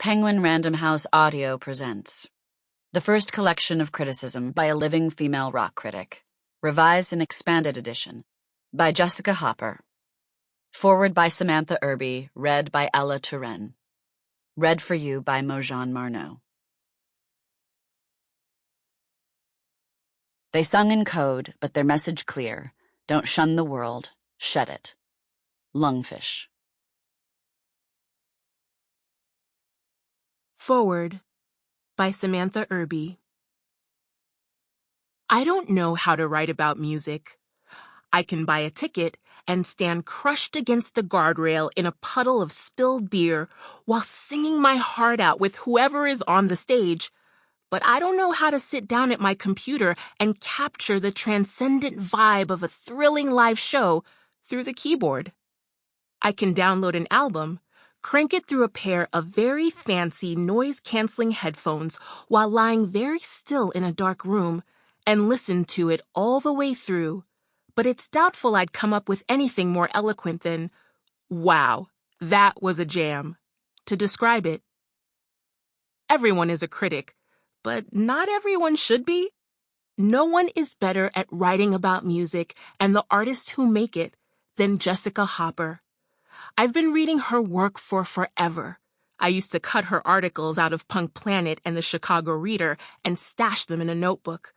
Penguin Random House Audio presents the first collection of criticism by a living female rock critic, revised and expanded edition, by Jessica Hopper. Forward by Samantha Irby, read by Ella Turenne. Read for you by Mozhan Marnò. They sung in code, but their message clear. Don't shun the world, shed it. Lungfish. Forward by Samantha Irby. I don't know how to write about music. I can buy a ticket and stand crushed against the guardrail in a puddle of spilled beer while singing my heart out with whoever is on the stage, but I don't know how to sit down at my computer and capture the transcendent vibe of a thrilling live show through the keyboard. I can download an album, crank it through a pair of very fancy noise-canceling headphones while lying very still in a dark room, and listen to it all the way through, but it's doubtful I'd come up with anything more eloquent than, "Wow, that was a jam," to describe it. Everyone is a critic, but not everyone should be. No one is better at writing about music and the artists who make it than Jessica Hopper. I've been reading her work for forever. I used to cut her articles out of Punk Planet and the Chicago Reader and stash them in a notebook.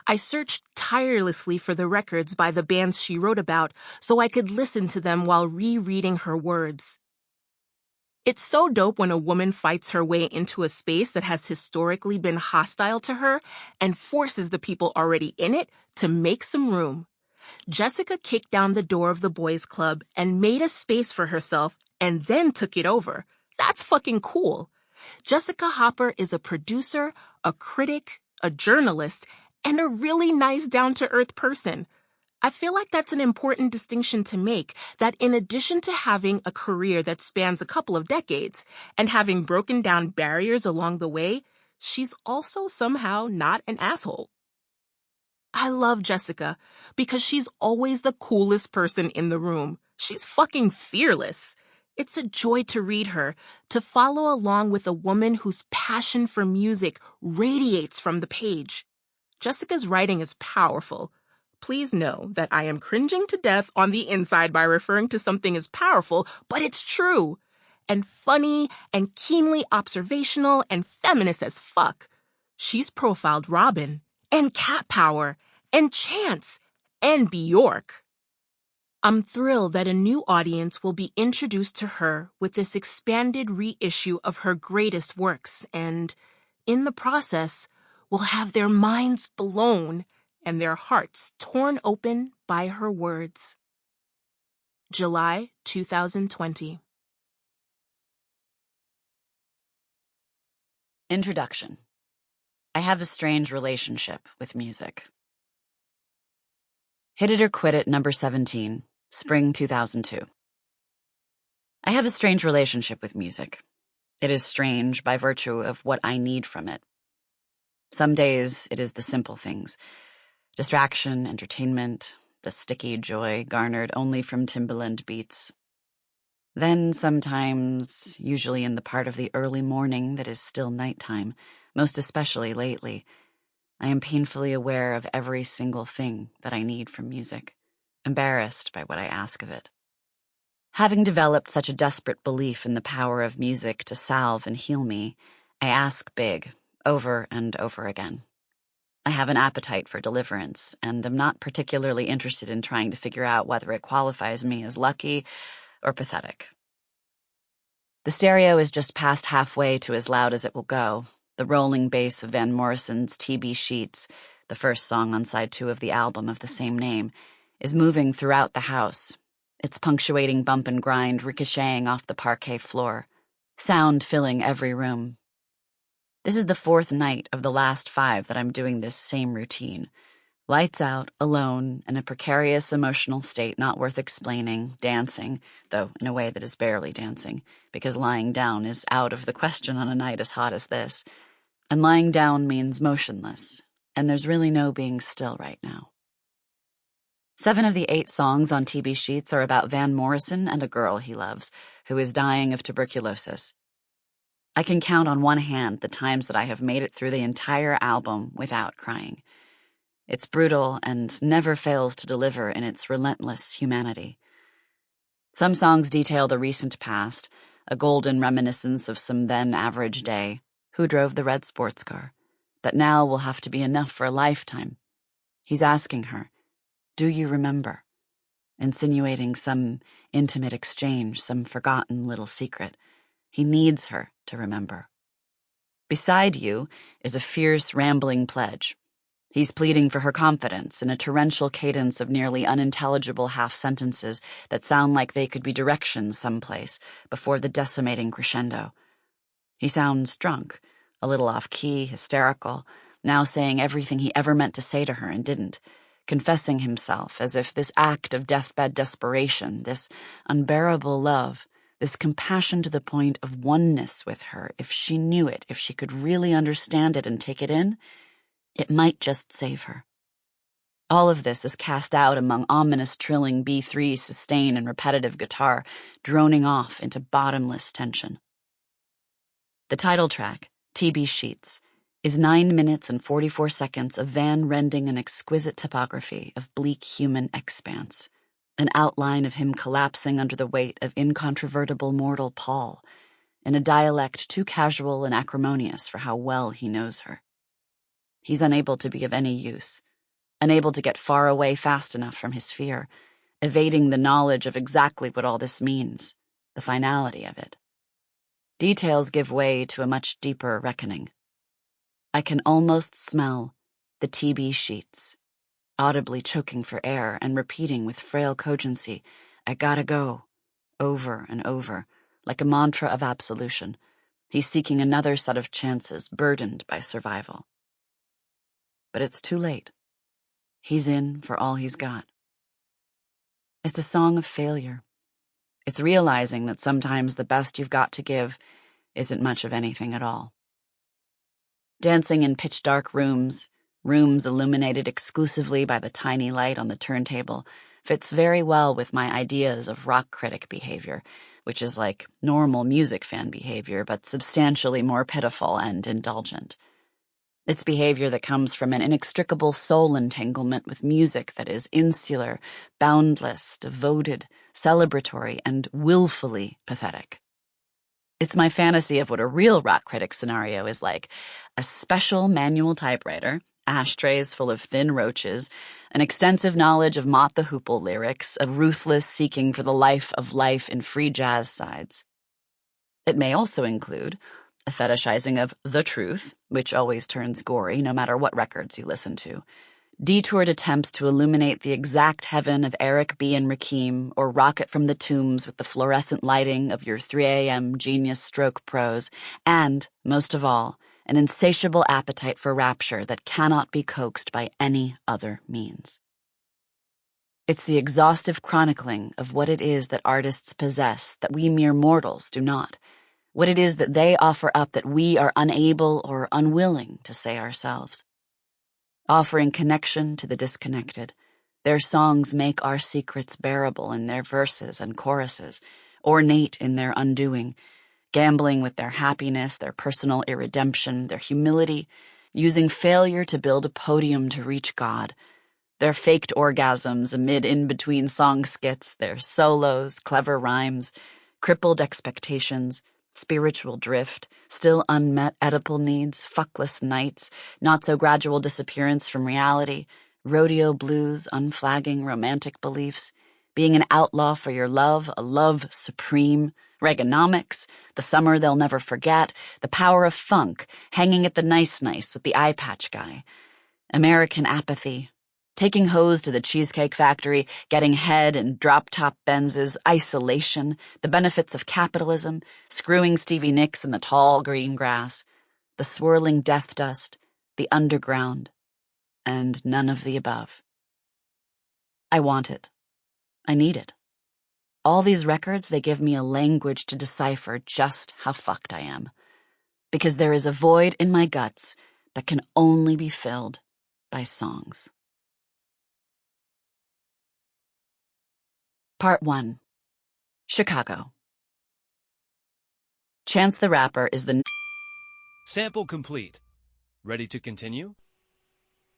I searched tirelessly for the records by the bands she wrote about so I could listen to them while rereading her words. It's so dope when a woman fights her way into a space that has historically been hostile to her and forces the people already in it to make some room. Jessica kicked down the door of the boys' club and made a space for herself and then took it over. That's fucking cool. Jessica Hopper is a producer, a critic, a journalist, and a really nice down-to-earth person. I feel like that's an important distinction to make, that in addition to having a career that spans a couple of decades and having broken down barriers along the way, she's also somehow not an asshole. I love Jessica because she's always the coolest person in the room. She's fucking fearless. It's a joy to read her, to follow along with a woman whose passion for music radiates from the page. Jessica's writing is powerful. Please know that I am cringing to death on the inside by referring to something as powerful, but it's true. And funny and keenly observational and feminist as fuck. She's profiled Robyn and Cat Power and Chance and Björk. I'm thrilled that a new audience will be introduced to her with this expanded reissue of her greatest works and, in the process, will have their minds blown and their hearts torn open by her words. July 2020. Introduction. I have a strange relationship with music. Hit It or Quit It, number 17, spring 2002. I have a strange relationship with music. It is strange by virtue of what I need from it. Some days it is the simple things. Distraction, entertainment, the sticky joy garnered only from Timbaland beats. Then sometimes, usually in the part of the early morning that is still nighttime, most especially lately, I am painfully aware of every single thing that I need from music, embarrassed by what I ask of it. Having developed such a desperate belief in the power of music to salve and heal me, I ask big, over and over again. I have an appetite for deliverance, and am not particularly interested in trying to figure out whether it qualifies me as lucky or pathetic. The stereo is just past halfway to as loud as it will go. The rolling bass of Van Morrison's TB Sheets, the first song on side 2 of the album of the same name, is moving throughout the house, its punctuating bump and grind ricocheting off the parquet floor, sound filling every room. This is the 4th night of the last 5 that I'm doing this same routine. Lights out, alone, in a precarious emotional state not worth explaining, dancing, though in a way that is barely dancing, because lying down is out of the question on a night as hot as this. And lying down means motionless, and there's really no being still right now. 7 of the 8 songs on TB Sheets are about Van Morrison and a girl he loves, who is dying of tuberculosis. I can count on one hand the times that I have made it through the entire album without crying. It's brutal and never fails to deliver in its relentless humanity. Some songs detail the recent past, a golden reminiscence of some then-average day, who drove the red sports car, that now will have to be enough for a lifetime. He's asking her, "Do you remember?" Insinuating some intimate exchange, some forgotten little secret. He needs her to remember. Beside You is a fierce, rambling pledge. He's pleading for her confidence in a torrential cadence of nearly unintelligible half-sentences that sound like they could be directions someplace before the decimating crescendo. He sounds drunk, a little off-key, hysterical, now saying everything he ever meant to say to her and didn't, confessing himself as if this act of deathbed desperation, this unbearable love, this compassion to the point of oneness with her, if she knew it, if she could really understand it and take it in, it might just save her. All of this is cast out among ominous trilling B3 sustain and repetitive guitar, droning off into bottomless tension. The title track, TB Sheets, is 9 minutes and 44 seconds of Van rending an exquisite topography of bleak human expanse, an outline of him collapsing under the weight of incontrovertible mortal Paul, in a dialect too casual and acrimonious for how well he knows her. He's unable to be of any use, unable to get far away fast enough from his fear, evading the knowledge of exactly what all this means, the finality of it. Details give way to a much deeper reckoning. I can almost smell the TB sheets, audibly choking for air and repeating with frail cogency, "I gotta go," over and over, like a mantra of absolution. He's seeking another set of chances, burdened by survival. But it's too late. He's in for all he's got. It's a song of failure. It's realizing that sometimes the best you've got to give isn't much of anything at all. Dancing in pitch-dark rooms illuminated exclusively by the tiny light on the turntable, fits very well with my ideas of rock critic behavior, which is like normal music fan behavior, but substantially more pitiful and indulgent. It's behavior that comes from an inextricable soul entanglement with music that is insular, boundless, devoted, celebratory, and willfully pathetic. It's my fantasy of what a real rock critic scenario is like: a special manual typewriter, ashtrays full of thin roaches, an extensive knowledge of Mott the Hoople lyrics, a ruthless seeking for the life of life in free jazz sides. It may also include a fetishizing of the truth, which always turns gory no matter what records you listen to, detoured attempts to illuminate the exact heaven of Eric B. and Rakim, or rocket from the tombs with the fluorescent lighting of your 3 a.m. genius stroke prose, and, most of all, an insatiable appetite for rapture that cannot be coaxed by any other means. It's the exhaustive chronicling of what it is that artists possess that we mere mortals do not, what it is that they offer up that we are unable or unwilling to say ourselves. Offering connection to the disconnected, their songs make our secrets bearable in their verses and choruses, ornate in their undoing, gambling with their happiness, their personal irredemption, their humility, using failure to build a podium to reach God, their faked orgasms amid in-between song skits, their solos, clever rhymes, crippled expectations, spiritual drift, still unmet Oedipal needs, fuckless nights, not-so-gradual disappearance from reality, rodeo blues, unflagging romantic beliefs, being an outlaw for your love, a love supreme, Reaganomics, the summer they'll never forget, the power of funk, hanging at the nice-nice with the eye patch guy, American apathy, taking hoes to the Cheesecake Factory, getting head in drop-top Benzes, isolation, the benefits of capitalism, screwing Stevie Nicks in the tall green grass, the swirling death dust, the underground, and none of the above. I want it. I need it. All these records, they give me a language to decipher just how fucked I am. Because there is a void in my guts that can only be filled by songs. Part 1. Chicago. Chance the Rapper is the... Sample complete. Ready to continue?